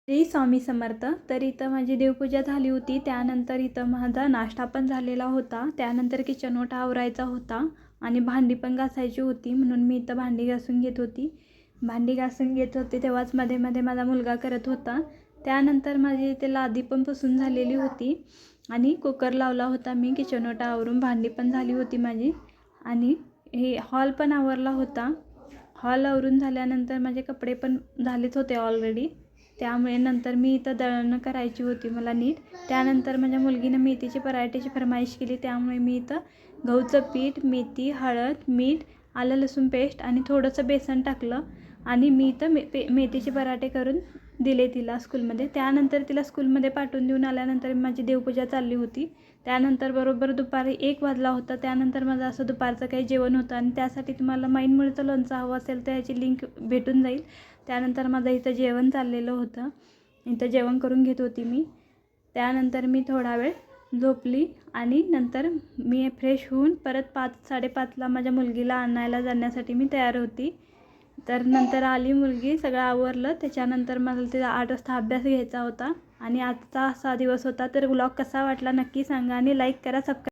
श्री स्वामी समर्थ. तर इथं माझी देवपूजा झाली होती. त्यानंतर इथं माझा नाश्ता पण झालेला होता. त्यानंतर किचन ओटा आवरायचा होता आणि भांडी पण घासायची होती, म्हणून मी इथं भांडी घासून घेत होती. तेव्हाच मध्ये मध्ये माझा मुलगा करत होता. त्यानंतर माझी इथे लादी पण पुसून झालेली होती आणि कुकर लावला होता मी. किचन ओटा आवरून भांडी पण झाली होती माझी आणि हे हॉल पण आवरला होता. हॉल आवरून झाल्यानंतर माझे कपडे पण झालेच होते ऑलरेडी. त्यामुळे नंतर मी इथं दळण करायची होती मला नीट. त्यानंतर माझ्या मुलगीनं मेथीची पराठ्याची फरमाईश केली, त्यामुळे मी इथं गहूचं पीठ, मेथी, हळद, मीठ, आलं लसूण पेस्ट आणि थोडंसं बेसन टाकलं आणि मी इथं मेथीचे पराठे करून दिले तिला स्कूलमध्ये. त्यानंतर तिला स्कूलमध्ये पाठवून देऊन आल्यानंतर माझी देवपूजा चालली होती. त्यानंतर बरोबर दुपारी 1 वाजला होता. त्यानंतर माझं असं दुपारचं काही जेवण होतं आणि त्यासाठी तुम्हाला माईंमुळेचं लोणचं हवं असेल तर ह्याची लिंक भेटून जाईल. त्यानंतर माझं इथं जेवण चाललेलं होतं. इथं जेवण करून घेत होती मी. त्यानंतर मी थोडा वेळ झोपली आणि नंतर मी फ्रेश होऊन परत 5-5:30ला माझ्या मुलगीला आणायला जाण्यासाठी मी तयार होती. तर नंतर आली मुलगी, सगळं आवरलं. त्याच्यानंतर मला तिचा 8 वाजता अभ्यास घ्यायचा होता आणि आजचा असा दिवस होता. तर व्लॉग कसा वाटला नक्की सांगा आणि लाईक करा, सबस्क्राईब